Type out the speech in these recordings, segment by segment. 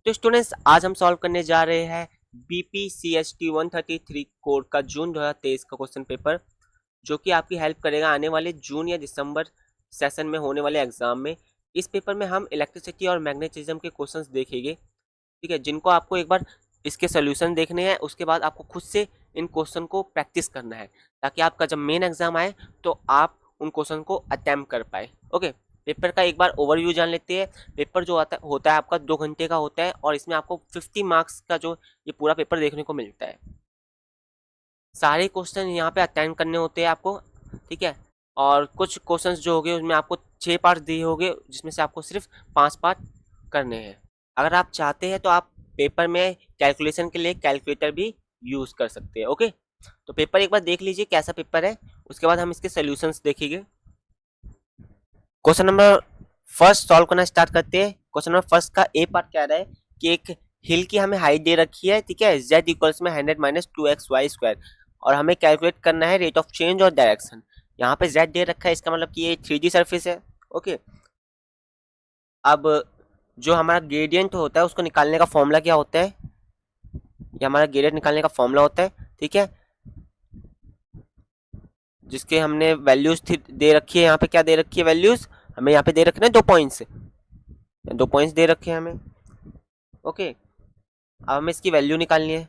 तो स्टूडेंट्स आज हम सॉल्व करने जा रहे हैं BPCST 133 कोड का जून 2023 का क्वेश्चन पेपर, जो कि आपकी हेल्प करेगा आने वाले जून या दिसंबर सेशन में होने वाले एग्जाम में। इस पेपर में हम इलेक्ट्रिसिटी और मैग्नेटिज्म के क्वेश्चंस देखेंगे, ठीक है, जिनको आपको एक बार इसके सोल्यूशन देखने हैं, उसके बाद आपको खुद से इन क्वेश्चन को प्रैक्टिस करना है, ताकि आपका जब मेन एग्जाम आए तो आप उन क्वेश्चन को अटेम्प्ट कर पाए। ओके, पेपर का एक बार ओवरव्यू जान लेते हैं। पेपर जो होता है आपका 2 घंटे का होता है, और इसमें आपको 50 मार्क्स का जो ये पूरा पेपर देखने को मिलता है। सारे क्वेश्चन यहाँ पे अटेम्प्ट करने होते हैं आपको, ठीक है। और कुछ क्वेश्चंस जो होंगे उसमें आपको 6 पार्ट दिए होंगे, जिसमें से आपको सिर्फ 5 पार्ट करने हैं। अगर आप चाहते हैं तो आप पेपर में कैलकुलेशन के लिए कैलकुलेटर भी यूज़ कर सकते हैं। ओके, तो पेपर एक बार देख लीजिए कैसा पेपर है, उसके बाद हम इसके सोल्यूशंस देखेंगे। क्वेश्चन नंबर फर्स्ट सॉल्व करना स्टार्ट करते हैं। क्वेश्चन नंबर फर्स्ट का ए पार्ट क्या रहा है कि एक हिल की हमें हाइट दे रखी है, ठीक है, z इक्वल्स में 100 माइनस 2xy², और हमें कैलकुलेट करना है रेट ऑफ चेंज और डायरेक्शन। यहाँ पे z दे रखा है, इसका मतलब कि ये 3D सरफेस है। ओके, अब जो हमारा ग्रेडियंट होता है उसको निकालने का फॉर्मूला क्या होता है, ये हमारा ग्रेडियंट निकालने का फॉर्मूला होता है, ठीक है, जिसके हमने वैल्यूज दे रखी है। यहाँ पे क्या दे रखी है वैल्यूज, हमें यहाँ पे दे रखे हैं 2 पॉइंट्स, 2 पॉइंट्स दे रखे हैं हमें। ओके, अब हमें इसकी वैल्यू निकालनी है,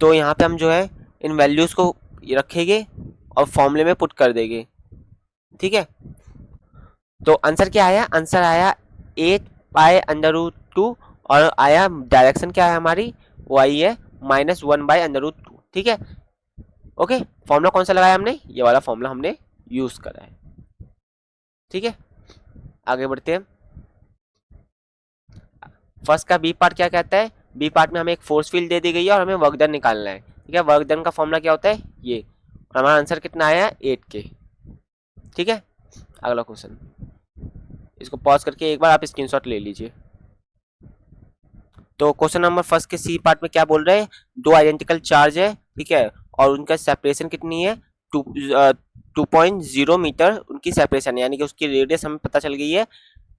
तो यहाँ पे हम जो है इन वैल्यूज को रखेंगे और फॉर्मूले में पुट कर देंगे, ठीक है। तो आंसर क्या आया, आंसर आया 8 पाई अंडर रूट 2, और आया डायरेक्शन क्या है हमारी, वाई है -1/√2, ठीक है। ओके, फॉर्मूला कौन सा लगाया हमने, ये वाला फॉर्मूला हमने यूज करा है, ठीक है। आगे बढ़ते हैं। फर्स्ट का बी पार्ट क्या कहता है, बी पार्ट में हमें एक फोर्स फील्ड दे दी गई है और हमें वर्क डन निकालना है, ठीक है। वर्क डन का फॉर्मूला क्या होता है ये, और हमारा आंसर कितना आया 8K, ठीक है। अगला क्वेश्चन, इसको पॉज करके एक बार आप स्क्रीनशॉट ले लीजिए। तो क्वेश्चन नंबर फर्स्ट के सी पार्ट में क्या बोल रहे हैं, 2 आइडेंटिकल चार्ज है, ठीक है, और उनका सेपरेशन कितनी है, 2.0 मीटर उनकी सेपरेशन है, यानी कि उसकी रेडियस हमें पता चल गई है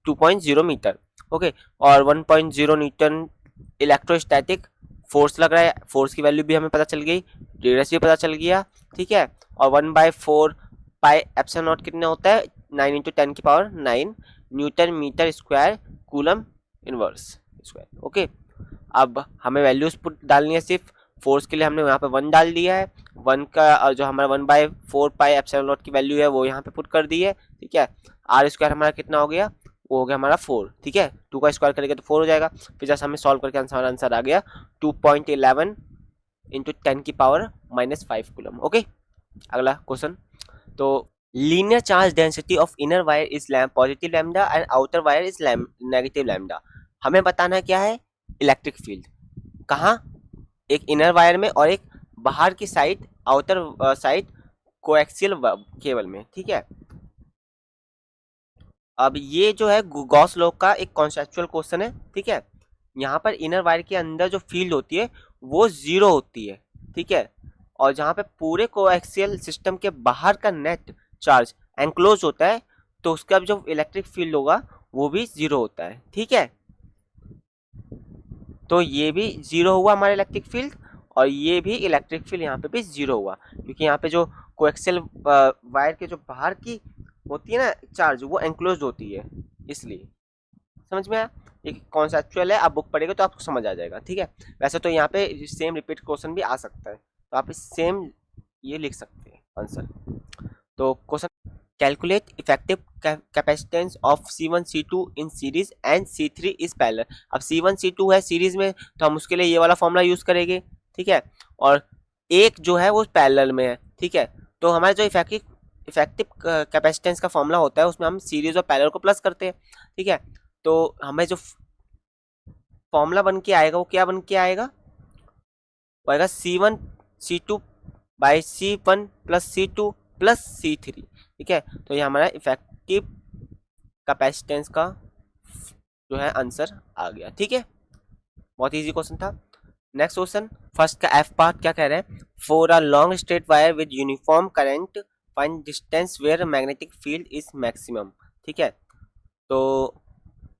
2.0 मीटर। ओके, और 1.0 न्यूटन इलेक्ट्रोस्टैटिक फोर्स लग रहा है, फोर्स की वैल्यू भी हमें पता चल गई, रेडियस भी पता चल गया, ठीक है। और 1/4 पाई एप्सिलॉन नॉट कितना होता है, 9 × 10⁹ newton metre square coulomb inverse square. Okay, अब हमें वैल्यूज पुट डालनी है, सिर्फ फोर्स के लिए हमने यहाँ पे 1 डाल दिया है, 1 का जो हमारा 1/4 पाई एप्सिलॉन नॉट की वैल्यू है वो यहाँ पे पुट कर दी है, ठीक है। आर स्क्वायर हमारा कितना हो गया, वो हो गया हमारा 4, ठीक है, 2 का स्क्वायर करेंगे तो 4 हो जाएगा। फिर जैसे हमें सॉल्व करके आंसर आ गया 2.11 × 10⁻⁻5 कूलम। ओके, अगला क्वेश्चन, तो linear charge density of inner wire is positive lambda and outer wire is negative lambda. हमें बताना क्या है, इलेक्ट्रिक फील्ड कहाँ, एक इनर वायर में और एक बाहर की side, outer side coaxial cable में, ठीक है। अब ये जो है गॉस लॉ का एक कॉन्सेप्चुअल क्वेश्चन है, ठीक है। यहाँ पर इनर वायर के अंदर जो फील्ड होती है वो 0 होती है, ठीक है, और जहाँ पे पूरे कोएक्सियल सिस्टम के बाहर का नेट चार्ज एनक्लोज होता है, तो उसका जो इलेक्ट्रिक फील्ड होगा वो भी 0 होता है, ठीक है। तो ये भी 0 हुआ हमारा इलेक्ट्रिक फील्ड, और ये भी इलेक्ट्रिक फील्ड यहाँ पे भी 0 हुआ, क्योंकि यहाँ पे जो कोएक्सियल वायर के जो बाहर की होती है ना चार्ज, वो एनक्लोज होती है, इसलिए। समझ में आया, एक कॉन्सेप्चुअल है, आप बुक पढ़ेगा तो आपको समझ आ जाएगा, ठीक है। वैसे तो यहाँ पे सेम रिपीट क्वेश्चन भी आ सकता है, तो आप सेम ये लिख सकते हैं आंसर। तो question, calculate effective capacitance of C1 C2 in series and C3 is parallel. अब C1 C2 है सीरीज में, तो हम उसके लिए ये वाला फॉर्मूला यूज करेंगे, ठीक है, और एक जो है वो पैरेलल में है, ठीक है। तो हमारे जो इफेक्टिव कैपेसिटेंस का फॉर्मूला होता है उसमें हम सीरीज और पैरेलल को प्लस करते हैं, ठीक है। तो हमें जो फॉर्मूला बन के आएगा वो क्या बन के आएगा, वो आएगा C1 C2/C1 + C2 + C3, ठीक है। तो ये हमारा इफेक्टिव कैपेसिटेंस का जो है आंसर आ गया, ठीक है। बहुत इजी क्वेश्चन था। नेक्स्ट क्वेश्चन, फर्स्ट का एफ पार्ट क्या कह रहे हैं, for a long straight wire with uniform current find distance where magnetic field is maximum, ठीक है। तो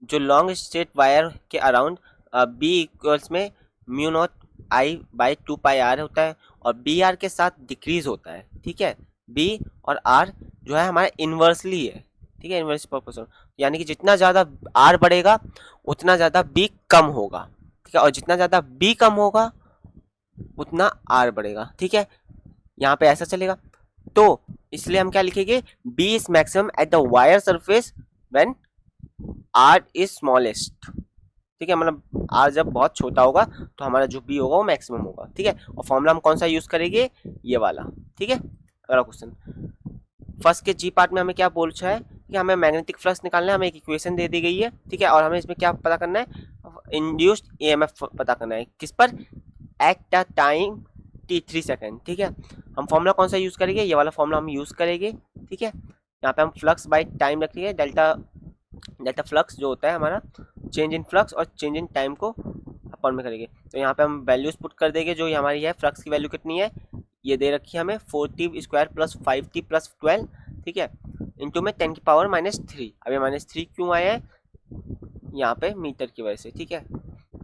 जो लॉन्ग स्ट्रेट वायर के अराउंड बी इक्वल्स में mu naught I by 2 pi R होता है और बी आर के साथ डिक्रीज होता है, ठीक है। बी और आर जो है हमारा इन्वर्सली है, ठीक है, इन्वर्स प्रोपोर्शनल, यानी कि जितना ज़्यादा आर बढ़ेगा उतना ज़्यादा बी कम होगा, ठीक है, और जितना ज़्यादा बी कम होगा उतना आर बढ़ेगा, ठीक है, यहाँ पे ऐसा चलेगा। तो इसलिए हम क्या लिखेंगे, B is maximum at the wire surface when R is smallest, ठीक है, मतलब आर जब बहुत छोटा होगा तो हमारा जो बी होगा वो मैक्सिमम होगा, ठीक है। और फॉर्मूला हम कौन सा यूज करेंगे, ये वाला, ठीक है। अगला क्वेश्चन, फर्स्ट के जी पार्ट में हमें क्या पूछा है कि हमें मैग्नेटिक फ्लक्स निकालना है, हमें एक इक्वेशन दे दी गई है, ठीक है, और हमें इसमें क्या पता करना है, इंड्यूस्ड ईएमएफ पता करना है, किस पर, at the time t3 second, ठीक है। हम फॉर्मूला कौन सा यूज करेंगे, ये वाला फॉर्मूला हम यूज करेंगे, ठीक है। यहाँ पे हम फ्लक्स बाय टाइम रखेंगे, डेल्टा फ्लक्स जो होता है हमारा, चेंज इन फ्लक्स और चेंज इन टाइम को अपन में करेंगे। तो यहाँ पे हम वैल्यूज पुट कर देंगे, जो हमारी है फ्लक्स की वैल्यू कितनी है, ये दे रखी है हमें 4t square plus 5t plus 12, ठीक है, इंटू में 10 की पावर -3। अब ये -3 क्यों आया है, यहाँ पे मीटर की वजह से, ठीक है,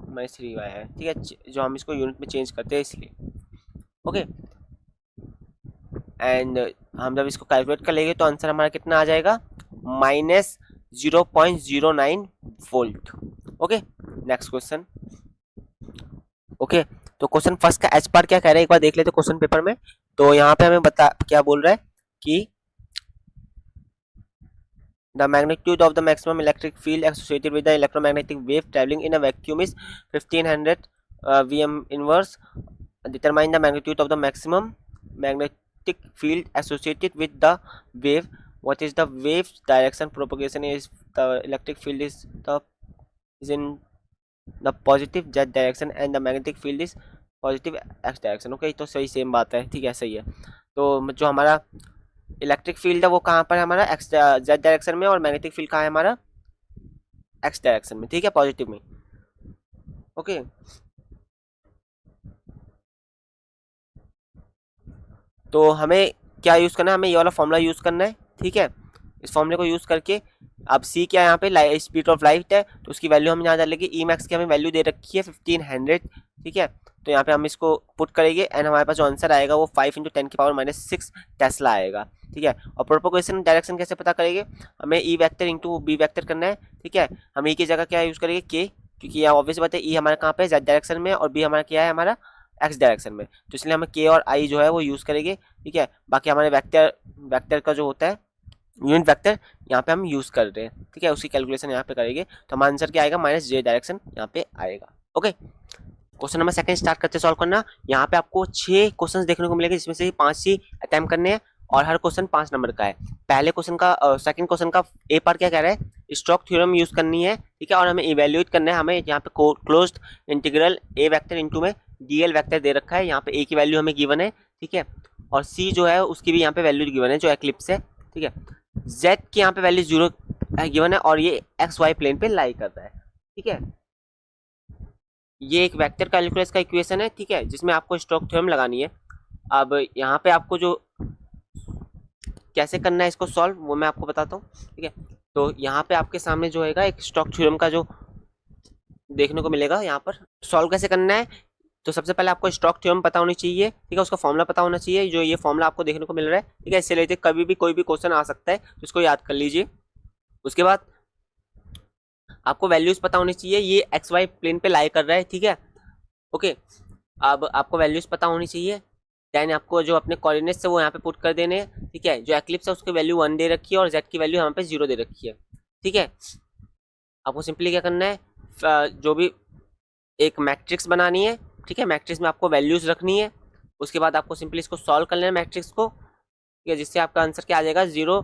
-3 आया है, ठीक है, जो हम इसको यूनिट में चेंज करते हैं इसलिए, ओके। एंड हम जब इसको कैलकुलेट कर लेंगे तो आंसर हमारा कितना आ जाएगा, -0.09 volt, okay. Next question, okay. तो क्वेश्चन फर्स्ट का एच पार्ट क्या कह रहा है, एक बार देख लेते क्वेश्चन पेपर में। तो यहाँ पे हमें क्या बोल रहा है कि the magnitude of the maximum electric field associated with the electromagnetic wave traveling in a vacuum is 1500 Vm inverse. Determine the magnitude of the maximum magnetic field associated with the wave. What is the wave direction propagation is the electric field is in the positive z direction and the magnetic field is positive x direction, okay. तो सही same बात है, ठीक है, सही है। तो जो हमारा इलेक्ट्रिक फील्ड है वो कहाँ पर है हमारा, एक्स जेड डायरेक्शन में, और मैग्नेटिक फील्ड कहाँ है हमारा, एक्स डायरेक्शन में, ठीक है, पॉजिटिव में, ओके। तो हमें क्या यूज करना है, हमें ये वाला फॉर्मूला यूज करना है, ठीक है। इस फॉर्मूले को यूज करके, अब सी क्या है यहाँ पे, स्पीड ऑफ लाइट है, तो उसकी वैल्यू हम यहाँ डालेंगे, ई मैक्स की हमें वैल्यू दे रखी है 1500, ठीक है। तो यहाँ पे हम इसको पुट करेंगे एंड हमारे पास जो आंसर आएगा वो 5 × 10 की पावर -6 टेस्ला आएगा, ठीक है। और प्रोपोगेशन डायरेक्शन कैसे पता करेंगे, हमें E vector into B vector करना है, ठीक है। हम ई की जगह क्या यूज करेंगे, के, क्योंकि यहाँ ऑब्वियस बात है ई हमारा कहाँ पे, जेड डायरेक्शन में, और बी हमारा क्या है हमारा एक्स डायरेक्शन में, तो इसलिए हमें के और आई जो है वो यूज करेंगे, ठीक है। बाकी हमारे वेक्टर का जो होता है यूनिट वेक्टर यहाँ पे हम यूज कर रहे हैं, ठीक है, उसकी कैलकुलेशन यहाँ पे करेंगे, तो हमारा आंसर क्या आएगा, -j डायरेक्शन यहाँ पे आएगा, okay. Question number second start करते सॉल्व करना। यहाँ पे आपको 6 क्वेश्चंस देखने को मिलेंगे, जिसमें से 5 ही अटेम्प्ट करने हैं और हर क्वेश्चन 5 नंबर का है। पहले क्वेश्चन का सेकंड क्वेश्चन का ए पार्ट क्या कह रहा है, स्टोक थ्योरम यूज करनी है, ठीक है, और हमें इवेल्युएट करना है, हमें यहाँ पे क्लोज्ड इंटीग्रल ए वेक्टर इनटू में डीएल वेक्टर दे रखा है, यहाँ पे ए की वैल्यू हमें गिवन है, ठीक है, और सी जो है उसकी भी यहाँ पे वैल्यू गिवन है जो एक्लिप्स है, ठीक है। जेड की यहाँ पे वैल्यू 0 गिवन है और ये एक्स वाई प्लेन पे लाई कर रहा है, ठीक है। ये एक वेक्टर कैलकुलस का इक्वेशन है, ठीक है, जिसमें आपको स्टोक थ्योरम लगानी है। अब यहाँ पे आपको जो कैसे करना है इसको सॉल्व वो मैं आपको बताता हूँ, ठीक है। तो यहाँ पे आपके सामने जो है एक स्टोक थ्योरम का जो देखने को मिलेगा, यहाँ पर सॉल्व कैसे करना है। तो सबसे पहले आपको स्टोक थ्योरम पता होनी चाहिए, ठीक है, उसका फॉर्मूला पता होना चाहिए, जो ये फॉर्मूला आपको देखने को मिल रहा है, ठीक है। इससे रिलेटेड कभी भी कोई भी क्वेश्चन आ सकता है, तो इसको याद कर लीजिए। उसके बाद आपको वैल्यूज पता होनी चाहिए, ये एक्स वाई प्लेन पे लाई कर रहा है, ठीक है, ओके। अब आपको वैल्यूज पता होनी चाहिए, देन आपको जो अपने कोऑर्डिनेट्स है वो यहाँ पे पुट कर देने हैं, ठीक है। जो एक्लिप्स है उसकी वैल्यू 1 दे रखी है और जेड की वैल्यू यहाँ पे 0 दे रखी है, ठीक है। आपको सिंपली क्या करना है, जो भी एक मैट्रिक्स बनानी है, ठीक है, मैट्रिक्स में आपको वैल्यूज रखनी है। उसके बाद आपको सिंपली इसको सॉल्व कर लेना है मैट्रिक्स को, ठीक है, जिससे आपका आंसर क्या आ जाएगा 0,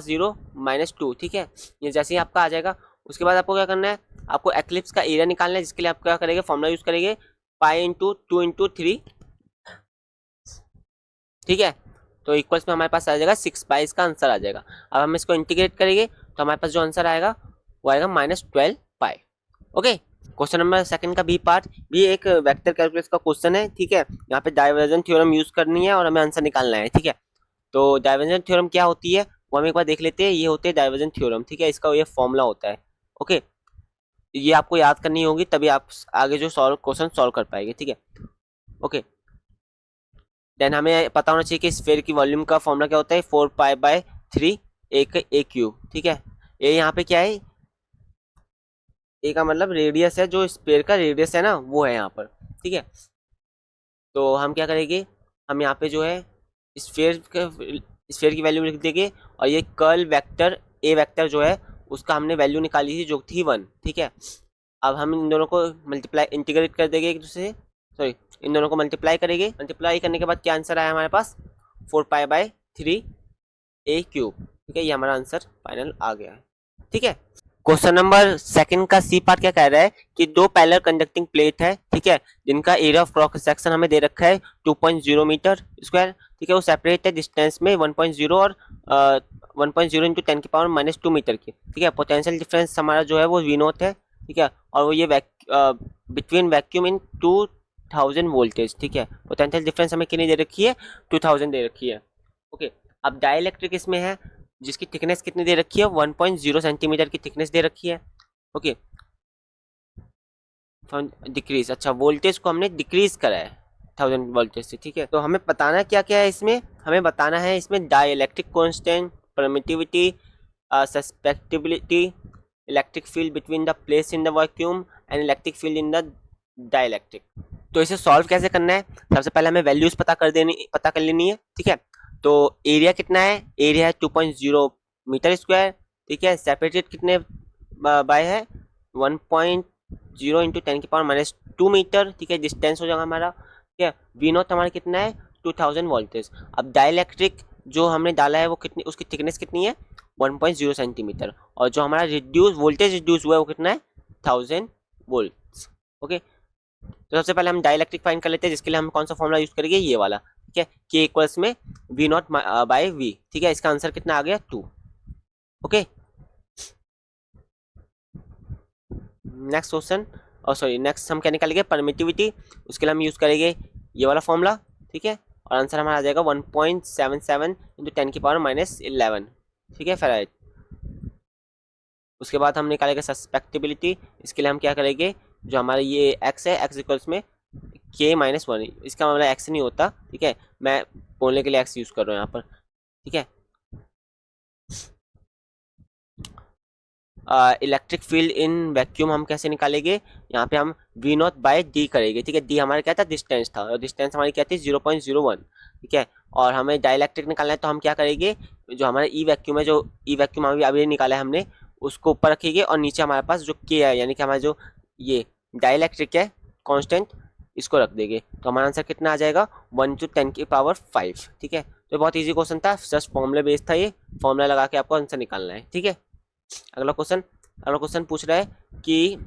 0, -2, ठीक है। ये जैसे ही आपका आ जाएगा, उसके बाद आपको क्या करना है, आपको एक्लिप्स का एरिया निकालना है, जिसके लिए आप क्या करेंगे, फॉर्मूला यूज करेंगे पाई × 2 × 3, ठीक है। तो इक्वल्स में हमारे पास आ जाएगा 6 पाई, इसका आंसर आ जाएगा। अब हम इसको इंटीग्रेट करेंगे तो हमारे पास जो आंसर आएगा वो आएगा -12 पाई, ओके। क्वेश्चन नंबर सेकंड का बी पार्ट भी एक वेक्टर कैलकुलस का क्वेश्चन है, ठीक है। यहाँ पे डाइवर्जेंस थ्योरम यूज करनी है और हमें आंसर निकालना है, ठीक है। तो डाइवर्जेंस थ्योरम क्या होती है वो हम एक बार देख लेते हैं। ये होते हैं डाइवर्जेंस थ्योरम, ठीक है, इसका ये फॉर्मूला होता है, ओके। ये आपको याद करनी होगी, तभी आप आगे जो क्वेश्चन सॉल्व कर पाएंगे, ठीक है। ओके, देन हमें पता होना चाहिए कि स्फीयर की वॉल्यूम का फॉर्मूला क्या होता है, 4π/3 ए क्यूब, ठीक है। ये यहाँ पे क्या है, ए का मतलब रेडियस है, जो स्फीयर का रेडियस है ना वो है यहाँ पर, ठीक है। तो हम क्या करेंगे, हम यहाँ पे जो है स्फीयर की वैल्यू लिख देंगे, और ये कर्ल वेक्टर ए वेक्टर जो है उसका हमने वैल्यू निकाली थी जो थी 1, ठीक है। अब हम इन दोनों को मल्टीप्लाई इंटीग्रेट कर देंगे एक दूसरे से, सॉरी इन दोनों को मल्टीप्लाई करेंगे। मल्टीप्लाई करने के बाद क्या आंसर आया हमारे पास, 4π/3 ए क्यूब, ठीक है। ये हमारा आंसर फाइनल आ गया है, ठीक है। क्वेश्चन नंबर सेकंड का सी पार्ट क्या कह रहा है कि दो पैरेलल कंडक्टिंग प्लेट है, ठीक है, जिनका एरिया ऑफ क्रॉस सेक्शन हमें दे रखा है 2.0 मीटर स्क्वायर, ठीक है। वो सेपरेट है डिस्टेंस में 1.0 और 1.0 इंटू 10⁻⁻2 मीटर की, ठीक है। पोटेंशियल डिफरेंस हमारा जो है वो वी नॉट है, ठीक है। और वो ये बिटवीन वैक्यूम इन 2000 वोल्टेज, ठीक है। पोटेंशियल डिफरेंस हमें कितनी दे रखी है, 2000 दे रखी है, ओके। अब डाइलेक्ट्रिक इसमें है जिसकी थिकनेस कितनी दे रखी है, 1.0 सेंटीमीटर की थिकनेस दे रखी है, ओके। डिक्रीज, अच्छा वोल्टेज को हमने डिक्रीज करा है 1000 वोल्टेज से, ठीक है। तो हमें बताना क्या क्या है इसमें, हमें बताना है इसमें dielectric constant, permittivity, susceptibility, electric field between the place in the vacuum and electric field in the dielectric. तो इसे सॉल्व कैसे करना है, सबसे पहले हमें वैल्यूज पता कर लेनी है, ठीक है। तो एरिया कितना है, एरिया है 2.0 मीटर स्क्वायर, ठीक है। सेपरेटेड कितने बाय है, 1.0 इंटू 10⁻⁻2 मीटर, ठीक है। डिस्टेंस हो जाएगा हमारा, ठीक है। वी नॉट हमारा कितना है, 2000 वोल्टेज। अब डाइलेक्ट्रिक जो हमने डाला है वो कितनी, उसकी थिकनेस कितनी है, 1.0 सेंटीमीटर, और जो हमारा वोल्टेज रिड्यूस हुआ है वो कितना है, 1000 वोल्ट, ओके। तो सबसे पहले हम डाइलेक्ट्रिक फाइंड कर लेते हैं, जिसके लिए हम कौन सा फॉर्मूला यूज करेंगे, ये वाला, ठीक है। के इक्वल्स में वी नॉट बाय वी, ठीक है। इसका आंसर कितना आ गया, 2, ओके। नेक्स्ट क्वेश्चन, और सॉरी नेक्स्ट हम क्या निकालेंगे, परमिटिविटी, उसके लिए हम यूज करेंगे ये वाला फॉर्मूला, ठीक है। और आंसर हमारा आ जाएगा 1.77 इंटू 10⁻⁻11, ठीक है, फेराइट। उसके बाद हम निकालेंगे सस्पेक्टिबिलिटी, इसके लिए हम क्या करेंगे, जो हमारा ये x है, x इक्वल्स में k-1, इसका मतलब x नहीं होता, ठीक है। मैं बोलने के लिए x यूज कर रहा हूँ यहाँ पर, ठीक है। इलेक्ट्रिक फील्ड इन वैक्यूम हम कैसे निकालेंगे, यहाँ पे हम वी नॉट बाय डी करेंगे, ठीक है। डी हमारा क्या था, डिस्टेंस था, और डिस्टेंस हमारी क्या थी, 0.01, ठीक है। और हमें डाइलेक्ट्रिक निकालना है, तो हम क्या करेंगे, जो हमारा ई वैक्यूम है, जो ई वैक्यूम अभी निकाला है हमने, उसको ऊपर रखेंगे, और नीचे हमारे पास जो के है, यानी कि हमारा जो ये डाइलेक्ट्रिक है कांस्टेंट, इसको रख देंगे। तो हमारा आंसर कितना आ जाएगा, 1 × 10⁵, ठीक है। तो बहुत इजी क्वेश्चन था, जस्ट फॉर्मूले बेस्ड था, ये फॉर्मूला लगा के आपको आंसर निकालना है, ठीक है। अगला क्वेश्चन पूछ रहा है कि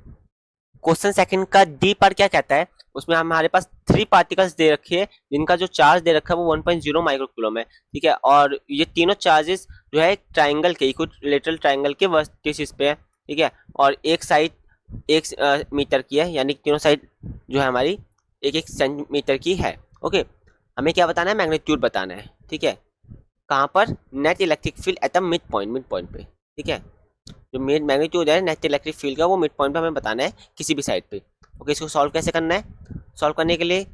क्वेश्चन सेकंड का डी पार्ट क्या कहता है, उसमें हमारे पास 3 पार्टिकल्स दे रखे हैं, जिनका जो चार्ज दे रखा है वो 1.0 माइक्रोकूलम है, ठीक है। और ये तीनों चार्जेस जो है ट्राइंगल के, इक्विलेटरल ट्राइंगल के वर्टिसेस पे है, ठीक है। और एक साइड 1 मीटर की है, यानी तीनों साइड जो है हमारी 1-1 सेंटीमीटर की है, ओके। हमें क्या बताना है, मैग्नीट्यूड बताना है, ठीक है। कहाँ पर, net electric field at the mid point पे, ठीक है। जो मैग्नीट्यूड है नेट इलेक्ट्रिक फील्ड का, वो मिड पॉइंट पे हमें बताना है किसी भी साइड पे, ओके। इसको सॉल्व कैसे करना है, सॉल्व करने के लिए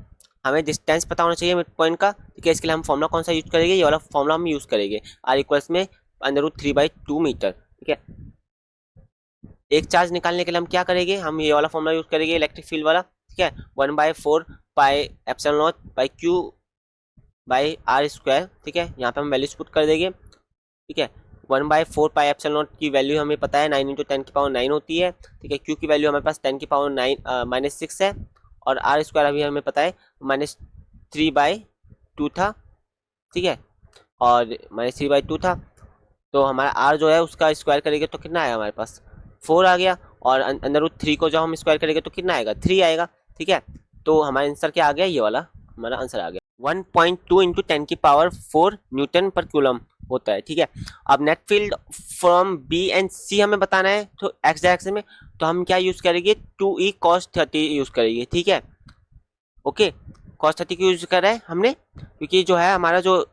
हमें डिस्टेंस पता होना चाहिए मिड पॉइंट का, ठीक है। इसके लिए हम फॉर्मूला कौन सा यूज करेंगे, ये वाला फॉर्मूला हम यूज करेंगे, आर इक्वल्स में √3/2 मीटर, ठीक है। एक चार्ज निकालने के लिए हम क्या करेंगे, हम ये वाला फॉर्मूला यूज करेंगे, इलेक्ट्रिक फील्ड वाला, ठीक है। 1/4πε0/q/r², ठीक है। यहाँ पे हम वैल्यूज पुट कर देंगे, ठीक है। 1/4πε0 की वैल्यू हमें पता है 9 × 10⁹ होती है, ठीक है। क्यू की वैल्यू हमारे पास 10⁻⁻6 है, और r² अभी हमें पता है -3/2 था, ठीक है। और -3/2 था, तो हमारा r जो है उसका स्क्वायर करेंगे तो कितना आएगा, हमारे पास 4 आ गया, और √3 को जब हम स्क्वायर करेंगे तो कितना आएगा, 3 आएगा, ठीक है। तो हमारा आंसर क्या आ गया, ये वाला हमारा आंसर आ गया, 1.2 × 10⁴ न्यूटन पर कूलम होता है, ठीक है। अब net field from B and C हमें बताना है, तो एक्स डायरेक्शन में, तो हम क्या यूज करेंगे, 2e cos 30 यूज करेंगे, ठीक है, ओके। cos 30 की यूज कर रहे हैं हमने, क्योंकि जो है हमारा जो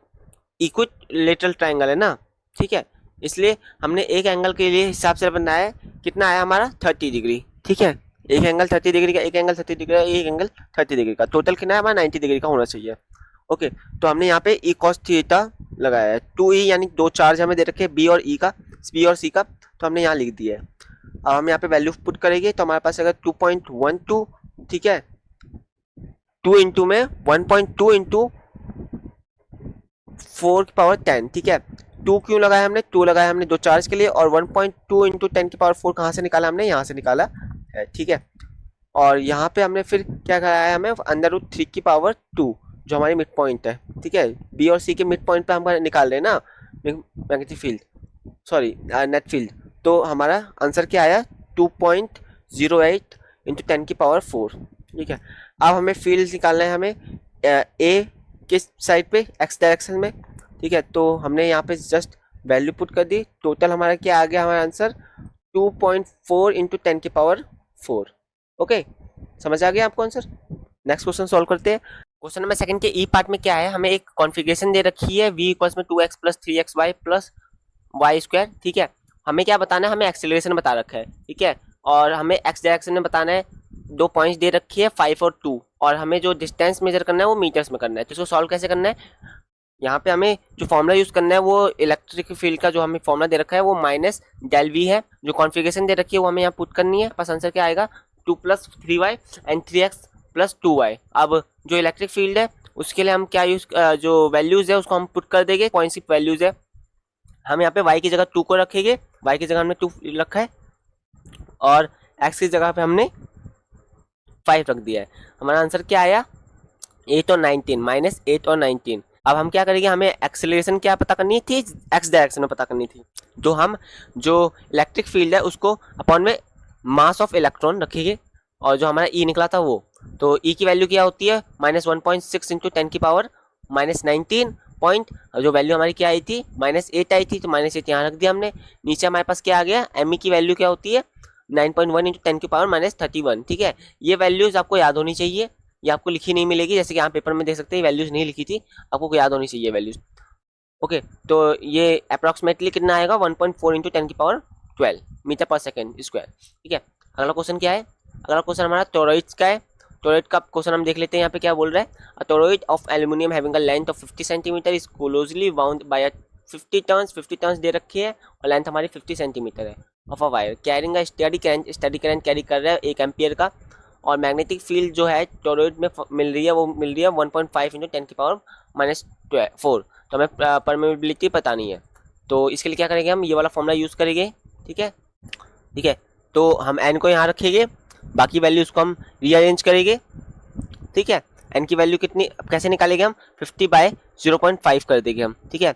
इक्विलेटरल ट्राइंगल है ना, ठीक है, इसलिए हमने एक एंगल के लिए हिसाब से बनाया है, कितना आया हमारा 30 डिग्री, ठीक है, एक एंगल 30 डिग्री का, एक एंगल 30 डिग्री का, एक एंगल 30 डिग्री का, टोटल कितना है हमारा 90 डिग्री का होना चाहिए। ओके, तो हमने यहाँ पे ई कॉस थीटा लगाया है, 2e यानी दो चार्ज हमें दे रखे हैं बी और ई का, बी और सी का, तो हमने यहाँ लिख दिया है। अब हम यहाँ पे वैल्यू पुट करेंगे तो हमारे पास अगर 2.12, ठीक है, 2 इंटू में 1.2 इंटू 4 की पावर 10, ठीक है। 2 क्यों लगाया हमने, 2 लगाया हमने दो चार्ज के लिए, और 1.2 इंटू 10 की पावर 4 कहाँ से निकाला हमने, यहाँ से निकाला है, ठीक है। और यहाँ पे हमने फिर क्या कराया है, हमें अंडर रूट 3 की पावर 2 जो हमारी मिड पॉइंट है, ठीक है। बी और सी के मिड पॉइंट पे हम निकाल रहे हैं ना magnetic field, sorry net field, तो हमारा आंसर क्या आया 2.08 इंटू 10 की पावर 4, ठीक है। अब हमें फील्ड निकालना है, हमें ए किस साइड पे, एक्स डायरेक्शन में, ठीक है। तो हमने यहाँ पे जस्ट वैल्यू पुट कर दी, टोटल हमारा क्या आ गया, हमारा आंसर 2.4 इंटू 10 की पावर 4। ओके, समझ आ गया आपको आंसर। नेक्स्ट क्वेश्चन सॉल्व करते हैं। क्वेश्चन नंबर सेकंड के ई पार्ट में क्या है, हमें एक कॉन्फ़िगरेशन दे रखी है v इक्वल्स में 2x plus 3xy plus Y square, ठीक है। हमें क्या बताना है, हमें एक्सेलरेशन बता रखा है, ठीक है। और हमें एक्स डायरेक्शन में बताना है, दो पॉइंट्स दे रखी है 5 और 2, और हमें जो डिस्टेंस मेजर करना है वो मीटर्स में करना है। तो इसको सॉल्व कैसे करना है, यहाँ पे हमें जो फॉर्मूला यूज करना है वो इलेक्ट्रिक फील्ड का जो हमें फॉर्मूला दे रखा है वो माइनस डेल वी है, जो कॉन्फ़िगरेशन दे रखी है वो हमें यहाँ पुट करनी है। पास आंसर क्या आएगा 2 plus 3y and 3x plus 2y। अब जो इलेक्ट्रिक फील्ड है उसके लिए हम क्या यूज, जो वैल्यूज है उसको हम पुट कर देंगे, पॉइंट सी वैल्यूज है। हम यहाँ पे y की जगह 2 को रखेंगे, y की जगह हमने 2 रखा है, और x की जगह पे हमने 5 रख दिया है। हमारा आंसर क्या आया 8 और 19, माइनस 8 और 19। अब हम क्या करेंगे, हमें एक्सेलरेशन क्या पता करनी थी, एक्स डायरेक्शन में पता करनी थी। तो हम जो इलेक्ट्रिक फील्ड है उसको अपॉन में मास ऑफ इलेक्ट्रॉन रखेंगे, और जो हमारा ई निकला था वो, तो ई की वैल्यू क्या होती है -1.6 इंटू 10 की पावर -19 पॉइंट, जो वैल्यू हमारी क्या आई थी -8 आई थी, तो -8 यहाँ रख दिया हमने। नीचे हमारे पास क्या आ गया, एम ई की वैल्यू क्या होती है 9.1 इंटू 10 की पावर -31, ठीक है। ये वैल्यूज आपको याद होनी चाहिए, ये आपको लिखी नहीं मिलेगी, जैसे कि आप पेपर में देख सकते हैं वैल्यूज नहीं लिखी थी, आपको याद होनी चाहिए वैल्यूज। ओके, तो ये अप्रॉक्सीमेटली कितना आएगा 1.4 इंटू 10 की पावर 12 मीटर पर सेकेंड स्क्वायर, ठीक है। अगला क्वेश्चन क्या है, अगला क्वेश्चन हमारा टोरॉइड्स का है। टोरॉइड का क्वेश्चन हम देख लेते हैं, यहाँ पे क्या बोल रहा है, a toroid of aluminium having a length of 50 centimetre is closely bound by 50 turns दे रखी है, और लेंथ हमारी 50 सेंटीमीटर है, of a wire carrying a steady current carry कर रहा है 1 एम्पियर का, और मैग्नेटिक फील्ड जो है टोरॉइड में मिल रही है वो मिल रही है 1.5 इंटू 10 की पावर -4। तो हमें परमेबिलिटी पता नहीं है, तो इसके लिए क्या करेंगे, हम ये वाला फॉर्मूला यूज़ करेंगे, ठीक है, ठीक है। तो हम एन को यहाँ रखेंगे, बाकी वैल्यूज़ को हम रीअरेंज करेंगे, ठीक है। एन की वैल्यू कितनी कैसे निकालेंगे हम 50/0.5 कर देंगे हम, ठीक है।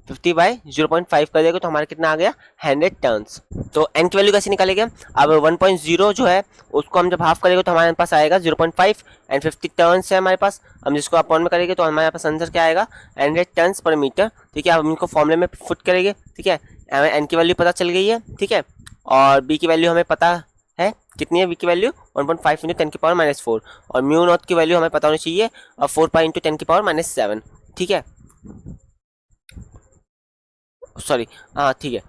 50/0.5 कर देगा तो हमारा कितना आ गया 100 टर्न्स। तो एन की वैल्यू कैसे निकालेंगे हम, अब 1.0 जो है उसको हम जब हाफ करेंगे तो हमारे पास आएगा 0.5 एंड 50 टर्न्स है हमारे पास, हम जिसको अपॉन में करेंगे तो हमारे पास आंसर क्या आएगा 100 टर्न्स पर मीटर, ठीक है। अब हम इनको फॉर्मूले में फुट करेंगे, ठीक है। हमें एन की वैल्यू पता चल गई है, ठीक है, और बी की वैल्यू हमें पता है कितनी है, बी की वैल्यू 1.5 इंटू 10 की पावर -4, और म्यू नॉट की वैल्यू हमें पता होनी चाहिए 4 पाई इंटू 10 की पावर -7, ठीक है, सॉरी, हाँ ठीक है।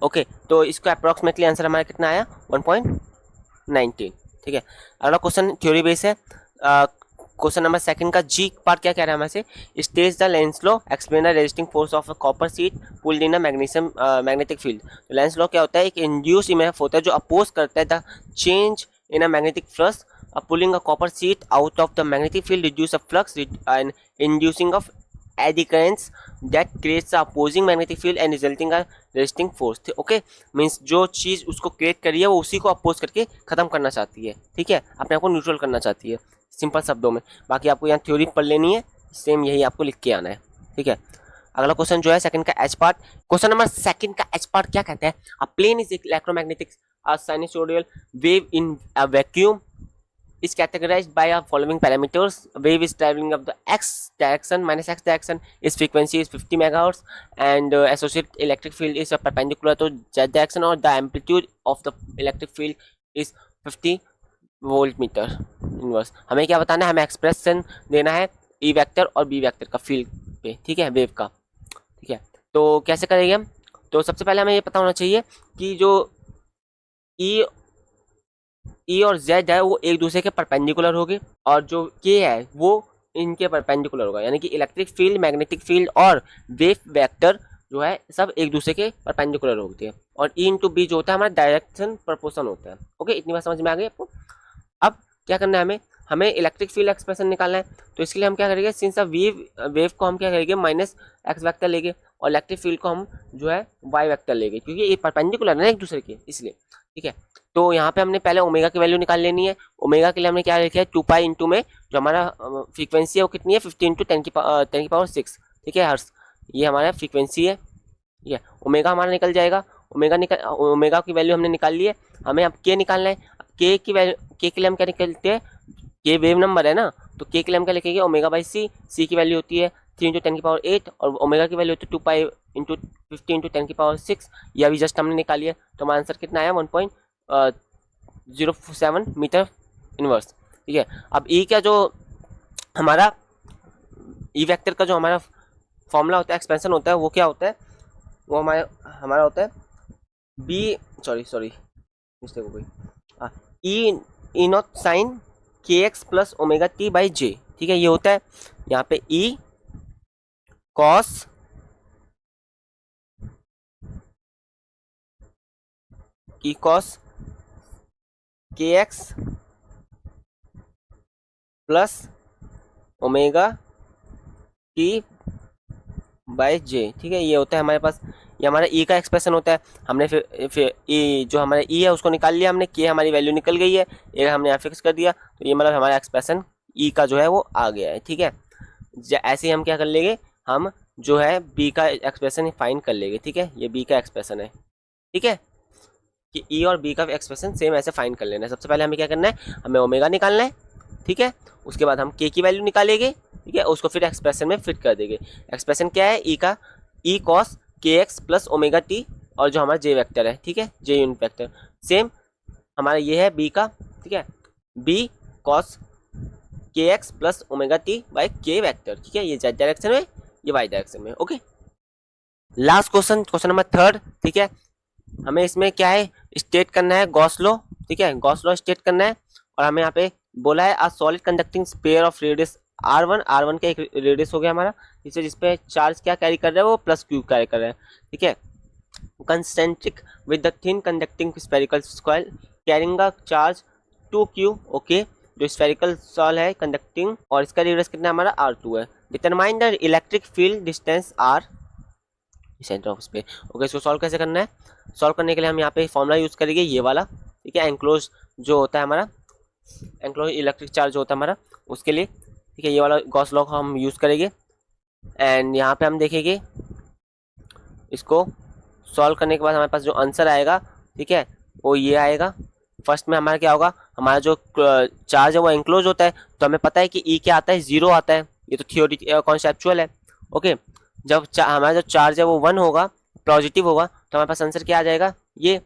ओके, तो इसको अप्रॉक्सीमेटली आंसर हमारा कितना आया 1.19, ठीक है। अगला क्वेश्चन थ्योरी बेस है। क्वेश्चन नंबर सेकंड का जी पार्ट क्या कह रहा है हमें से, stage the Lenz law explain the resisting force of a copper sheet pulled in a magnesium magnetic field. तो लेंस लॉ क्या होता है, एक इंड्यूस ईएमएफ होता है जो अपोज करता है the change in a magnetic flux, pulling a copper sheet out of the magnetic field reduce a flux and inducing of eddy currents that creates a opposing magnetic field and resulting a resisting force। Okay, means जो चीज़ उसको create करी है वो उसी को oppose करके खत्म करना चाहती है, ठीक है, अपने आप को न्यूट्रल करना चाहती है, सिंपल शब्दों में। बाकी आपको यहाँ थ्योरी पढ़ लेनी है, सेम यही आपको लिख के आना है, ठीक है। अगला क्वेश्चन जो है सेकंड का H part, question number second का एच पार्ट क्या कहता है, a plane is electromagnetic sinusoidal wave in a vacuum is categorized by our following parameters. Wave is traveling of the x direction minus x direction, its frequency is 50 megahertz, and associated electric field is perpendicular to z direction, or the amplitude of the electric field is 50 voltmeter inverse। हमें क्या बताना है, हमें expression देना है E vector और B vector का field पे, ठीक है, वेव का, ठीक है। तो कैसे करेंगे हम, तो सबसे पहले हमें ये पता होना चाहिए कि जो ई ई और जेड है वो एक दूसरे के परपेंडिकुलर होगी, और जो के है वो इनके परपेंडिकुलर होगा, यानी कि इलेक्ट्रिक फील्ड, मैग्नेटिक फील्ड और वेव वेक्टर जो है सब एक दूसरे के परपेंडिकुलर होते हैं। और ई इंटू बी जो होता है हमारा डायरेक्शन प्रपोर्शन होता है। ओके, इतनी बात समझ में आ गई आपको। अब क्या करना है, हमें हमें इलेक्ट्रिक फील्ड एक्सप्रेशन निकालना है। तो इसके लिए हम क्या करेंगे, सिंस वेव को हम क्या करेंगे माइनस एक्स वेक्टर लेंगे, और इलेक्ट्रिक फील्ड को हम जो है वाई वेक्टर लेंगे, क्योंकि ये परपेंडिकुलर है ना एक दूसरे के, इसलिए। ठीक है, तो यहाँ पे हमने पहले ओमेगा की वैल्यू निकाल लेनी है। ओमेगा के लिए हमने क्या लिखा है, 2 पाई इंटू में जो हमारा फ्रीक्वेंसी है वो कितनी है, 50 इंटू 10 की पावर 6। ठीक है हर्ट्ज, ये हमारा फ्रीक्वेंसी है। ठीक है, ओमेगा हमारा निकल जाएगा। ओमेगा की वैल्यू हमने निकाल ली है। हमें अब के निकालना है। के की वैल्यू, के के लिए हम क्या निकलते हैं, के वेव नंबर है ना, तो के के लिए हम क्या लिखेंगे, ओमेगा बाई सी। सी की वैल्यू होती है 3 इंटू 10 की पावर 8, और ओमेगा की वैल्यू होती है 2 पाई इंटू 50 इंटू 10 की पावर 6। ये अभी जस्ट हमने निकाली है, तो हमारा आंसर कितना आया, 1.07 मीटर इनवर्स। ठीक है, अब ई का जो हमारा ई वेक्टर का जो हमारा फॉर्मूला होता है, एक्सपेंशन होता है, वो क्या होता है, वो हमारा होता है बी, सॉरी मिस्टेक हो गई, ई ई नॉट साइन के X plus omega T by J. ठीक है, ये होता है यहाँ पे ई कॉस के X plus omega T by J. ठीक है, ये होता है हमारे पास, ये हमारा ई का एक्सप्रेशन होता है। हमने फिर ई जो हमारा ई है उसको निकाल लिया हमने, के हमारी वैल्यू निकल गई है, एक हमने यहाँ फिक्स कर दिया, तो ये मतलब हमारा एक्सप्रेशन ई का जो है वो आ गया है। ठीक है, ऐसे ही हम क्या कर लेंगे, हम जो है बी का एक्सप्रेशन फाइंड कर लेंगे। ठीक है, ये बी का एक्सप्रेशन है। ठीक है, कि ई और बी का एक्सप्रेशन सेम ऐसे फाइंड कर लेना है। सबसे पहले हमें क्या करना है, हमें ओमेगा निकालना है। ठीक है, उसके बाद हम के की वैल्यू निकालेंगे। ठीक है, उसको फिर एक्सप्रेशन में फिट कर देंगे। एक्सप्रेशन क्या है, ई का ई कॉस के एक्स प्लस ओमेगा टी, और जो हमारा जे वेक्टर है, ठीक है, जे यूनिट वेक्टर सेम हमारा ये है बी का। ठीक है, बी कॉस के X plus omega T by के वेक्टर। ठीक है, ये जेड डायरेक्शन में, ये वाई डायरेक्शन में। Okay, last question, question number 3। ठीक है, हमें इसमें क्या है, स्टेट करना है गॉस लॉ। ठीक है, गॉस लॉ स्टेट करना है, और हमें यहाँ पे बोला है a solid conducting sphere of radius R1 का एक रेडियस हो गया हमारा, जिसपे चार्ज क्या कैरी कर रहा है, वो प्लस क्यू कैरी कर रहा है। ठीक है, concentric with the thin conducting spherical square carrying a charge 2q। Okay, जो स्फेरिकल सॉल है कंडक्टिंग, और इसका रेडियस कितना हमारा R2 है। Determine the electric field distance R centre of space. Okay, इसको सॉल्व कैसे करना है, सॉल्व करने के लिए हम यहाँ पे फॉर्मूला यूज करेंगे ये वाला। ठीक है, एंक्लोज जो होता है हमारा, एंक्लोज इलेक्ट्रिक चार्ज होता है हमारा, उसके लिए। ठीक है, ये वाला गॉस लॉ हम यूज करेंगे, एंड यहाँ पे हम देखेंगे इसको सॉल्व करने के बाद हमारे पास जो आंसर आएगा, ठीक है, वो ये आएगा। फर्स्ट में हमारा क्या होगा, हमारा जो चार्ज है वो एंक्लोज होता है, तो हमें पता है कि ई क्या आता है, 0 आता है। ये तो थियोरी कॉन्सेप्चुअल है। ओके, जब हमारा जो चार्ज है वो 1 होगा, पॉजिटिव होगा, तो हमारे पास आंसर क्या आ जाएगा, ये।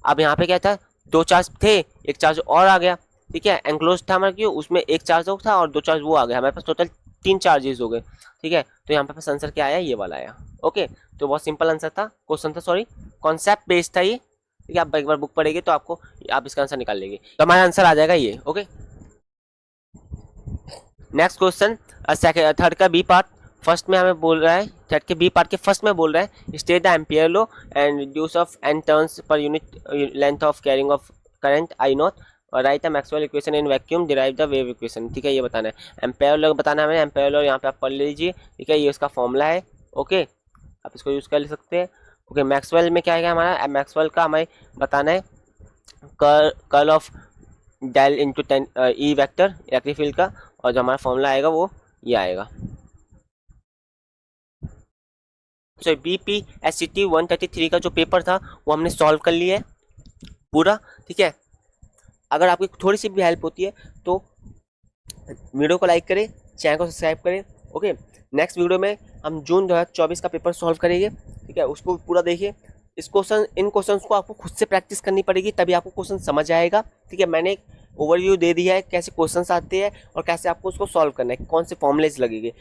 अब यहाँ पे क्या था, 2 चार्ज थे, एक चार्ज और आ गया। ठीक है, एंक्लोज था हमारा क्यों, उसमें एक चार्ज और था और 2 चार्ज वो आ गया, हमारे पास टोटल 3 चार्जेस हो गए। ठीक है, तो यहाँ पे आंसर क्या आया, ये वाला आया। ओके, तो बहुत सिंपल आंसर था, क्वेश्चन था, सॉरी कॉन्सेप्ट बेस्ड था ये। ठीक है, आप एक बार बुक पढ़ेंगे तो आपको, आप इसका आंसर निकाल लेंगे, तो हमारा आंसर आ जाएगा ये। ओके, नेक्स्ट क्वेश्चन, थर्ड का बी पार्ट। फर्स्ट में हमें बोल रहा है, थर्ड के बी पार्ट के फर्स्ट में बोल रहा है state the ampere law and reduce of N turns per unit length of carrying of current I naught, और write the Maxwell equation in vacuum derive the wave equation. ठीक है, ये बताना है, एम्पियर लॉ बताना है हमें। एम्पियर लॉ यहाँ पे आप पढ़ लीजिए। ठीक है, ये उसका फॉर्मूला है। ओके, आप इसको यूज कर सकते हैं। ओके, मैक्सवेल में क्या है हमारा, मैक्सवेल का हमें बताना है curl of del into E vector electric field का, और जो हमारा फॉर्मूला आएगा वो ये आएगा। सो BPSCT 133 का जो पेपर था वो हमने सॉल्व कर लिया है पूरा। ठीक है, अगर आपकी थोड़ी सी भी हेल्प होती है तो वीडियो को लाइक करें, चैनल को सब्सक्राइब करें। ओके, नेक्स्ट वीडियो में हम जून 2024 का पेपर सॉल्व करेंगे। ठीक है, उसको पूरा देखिए। इन क्वेश्चंस को आपको खुद से प्रैक्टिस करनी पड़ेगी, तभी आपको क्वेश्चन समझ आएगा। ठीक है, मैंने एक ओवरव्यू दे दिया है कैसे क्वेश्चंस आते हैं और कैसे आपको उसको सॉल्व करना है, कौन से फॉर्मूलेज लगेंगे।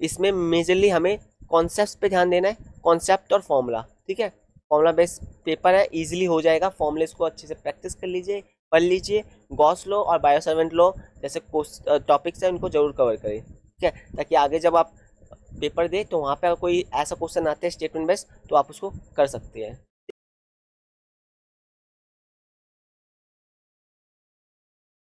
इसमें मेजरली हमें कॉन्सेप्ट पे ध्यान देना है, कॉन्सेप्ट और फॉर्मूला। ठीक है, फॉर्मूला बेस्ड पेपर है, इजीली हो जाएगा। फॉर्मूलेज को अच्छे से प्रैक्टिस कर लीजिए, पढ़ लीजिए। गॉस लॉ और बायोसर्वेंट लॉ जैसे टॉपिक्स हैं उनको जरूर कवर करें, ठीक है, ताकि आगे जब आप पेपर दें तो वहाँ पे अगर कोई ऐसा क्वेश्चन आते हैं स्टेटमेंट बेस्ड तो आप उसको कर सकते हैं।